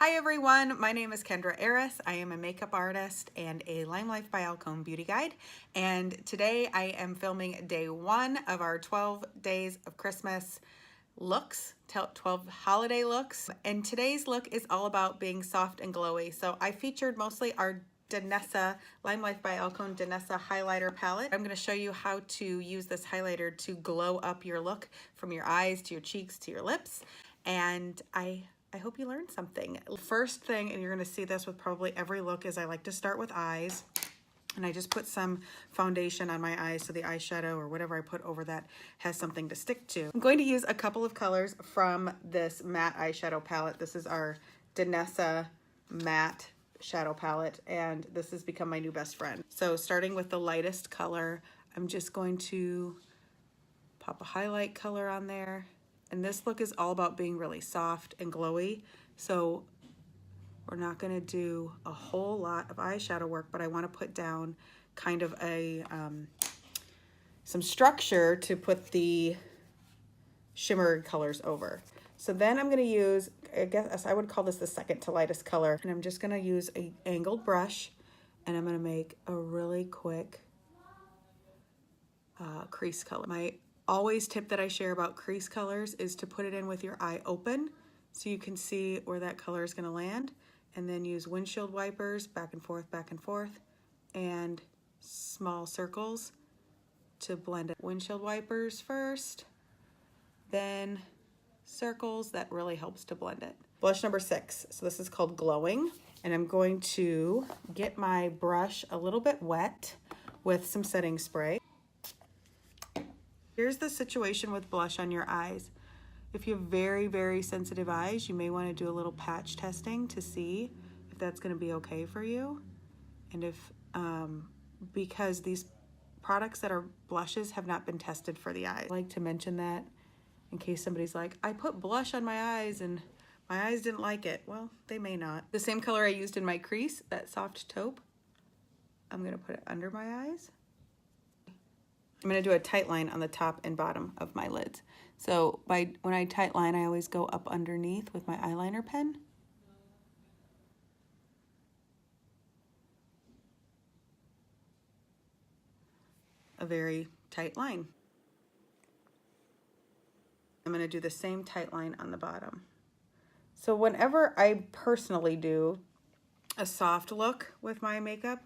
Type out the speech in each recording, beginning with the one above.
Hi everyone, my name is Kendra Eris. I am a makeup artist and a LimeLife by Alcone beauty guide. And today I am filming day 1 of our 12 days of Christmas looks, 12 holiday looks. And today's look is all about being soft and glowy. So I featured mostly our Danessa, LimeLife by Alcone Danessa highlighter palette. I'm going to show you how to use this highlighter to glow up your look from your eyes to your cheeks to your lips. And I hope you learned something. First thing, and you're gonna see this with probably every look, is I like to start with eyes. And I just put some foundation on my eyes so the eyeshadow or whatever I put over that has something to stick to. I'm going to use a couple of colors from this matte eyeshadow palette. This is our Danessa matte shadow palette, and this has become my new best friend. So starting with the lightest color, I'm just going to pop a highlight color on there. And this look is all about being really soft and glowy. So we're not gonna do a whole lot of eyeshadow work, but I wanna put down kind of a, some structure to put the shimmer colors over. So then I'm gonna use, I guess I would call this the second to lightest color. And I'm just gonna use an angled brush and I'm gonna make a really quick crease color. My always tip that I share about crease colors is to put it in with your eye open so you can see where that color is going to land, and then use windshield wipers back and forth, and small circles to blend it. Windshield wipers first, then circles. That really helps to blend it. Blush number 6. So this is called Glowing, and I'm going to get my brush a little bit wet with some setting spray. Here's the situation with blush on your eyes. If you have very, very sensitive eyes, you may want to do a little patch testing to see if that's going to be okay for you. And if, because these products that are blushes have not been tested for the eyes. I like to mention that in case somebody's like, I put blush on my eyes and my eyes didn't like it. Well, they may not. The same color I used in my crease, that soft taupe, I'm going to put it under my eyes. I'm going to do a tight line on the top and bottom of my lids. So when I tight line, I always go up underneath with my eyeliner pen. A very tight line. I'm going to do the same tight line on the bottom. So whenever I personally do a soft look with my makeup,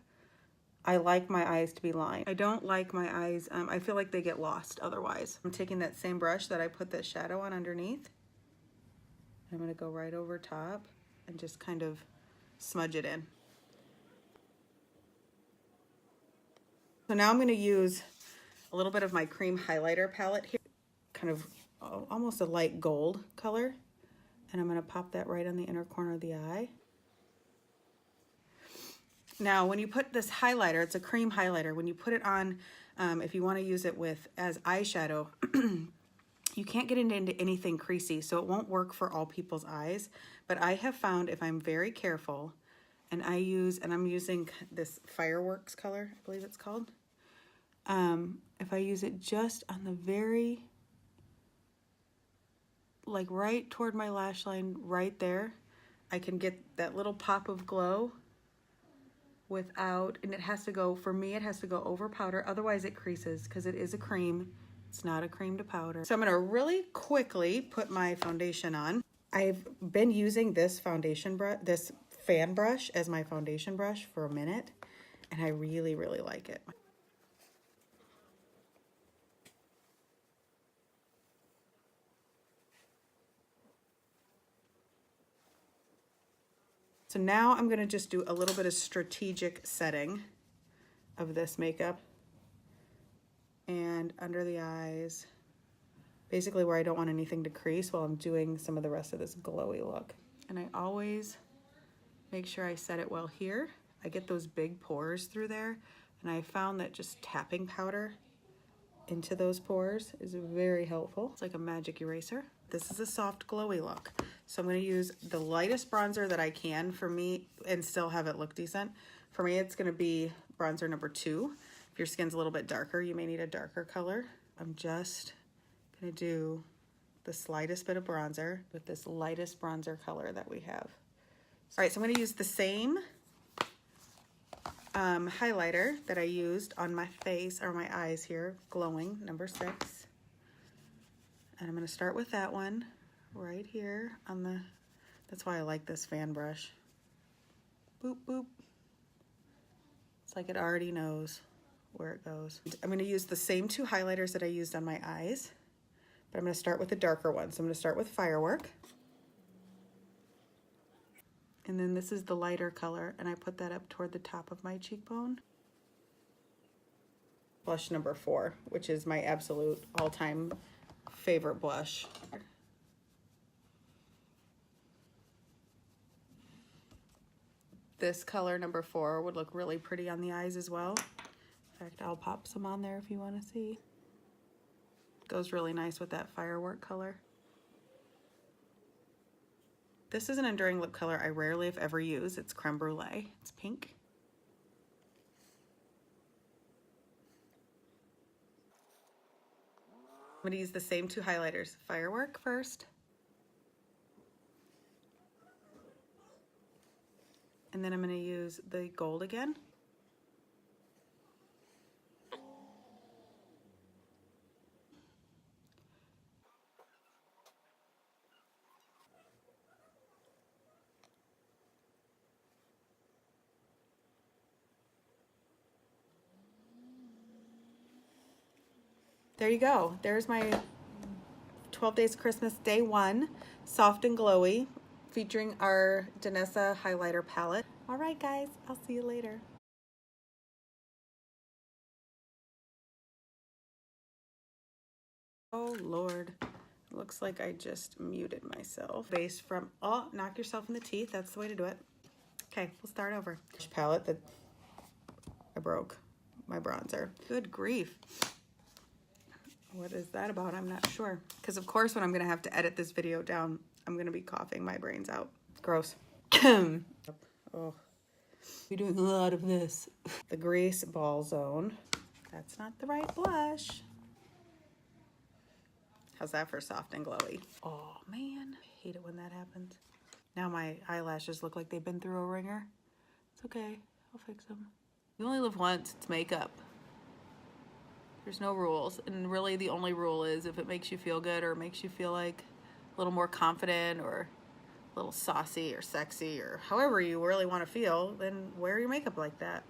I like my eyes to be lined. I don't like my eyes, I feel like they get lost otherwise. I'm taking that same brush that I put that shadow on underneath. I'm gonna go right over top and just kind of smudge it in. So now I'm gonna use a little bit of my Creme highlighter palette here, kind of almost a light gold color. And I'm gonna pop that right on the inner corner of the eye. Now, when you put this highlighter, it's a cream highlighter. When you put it on, if you want to use it as eyeshadow, you can't get it into anything creasy, so it won't work for all people's eyes. But I have found if I'm very careful, and I'm using this Fireworks color, I believe it's called. If I use it just on the very, like right toward my lash line, right there, I can get that little pop of glow without, and it has to go, for me, it has to go over powder, otherwise it creases because it is a cream. It's not a cream to powder. So I'm gonna really quickly put my foundation on. I've been using this foundation brush, this fan brush as my foundation brush for a minute, and I really, really like it. So now I'm gonna just do a little bit of strategic setting of this makeup and under the eyes, basically where I don't want anything to crease while I'm doing some of the rest of this glowy look. And I always make sure I set it well here. I get those big pores through there, and I found that just tapping powder into those pores is very helpful. It's like a magic eraser. This is a soft glowy look. So I'm gonna use the lightest bronzer that I can for me and still have it look decent. For me, it's gonna be bronzer number 2. If your skin's a little bit darker, you may need a darker color. I'm just gonna do the slightest bit of bronzer with this lightest bronzer color that we have. All right, so I'm going to use the same highlighter that I used on my face, or my eyes here, Glowing, number 6. And I'm going to start with that one right here on the, that's why I like this fan brush. Boop, boop. It's like it already knows where it goes. I'm going to use the same 2 highlighters that I used on my eyes, but I'm going to start with the darker one. So I'm going to start with Firework. And then this is the lighter color, and I put that up toward the top of my cheekbone. Blush number 4, which is my absolute all-time favorite blush. This color, number 4, would look really pretty on the eyes as well. In fact, I'll pop some on there if you want to see. Goes really nice with that Firework color. This is an enduring lip color I rarely, if ever, use. It's Creme Brulee. It's pink. I'm going to use the same 2 highlighters. Firework first. And then I'm going to use the gold again. There you go. There's my 12 Days of Christmas Day 1, Soft and Glowy, featuring our Danessa highlighter palette. All right, guys, I'll see you later. Oh, Lord. Looks like I just muted myself. Base from, oh, knock yourself in the teeth. That's the way to do it. Okay, we'll start over. Palette that I broke, my bronzer. Good grief. What is that about? I'm not sure. Because of course when I'm going to have to edit this video down, I'm going to be coughing my brains out. It's gross. Oh, we're doing a lot of this. The Grease Ball Zone. That's not the right blush. How's that for soft and glowy? Oh man, I hate it when that happens. Now my eyelashes look like they've been through a ringer. It's okay, I'll fix them. You only live once, it's makeup. There's no rules, and really the only rule is if it makes you feel good or makes you feel like a little more confident or a little saucy or sexy or however you really want to feel, then wear your makeup like that.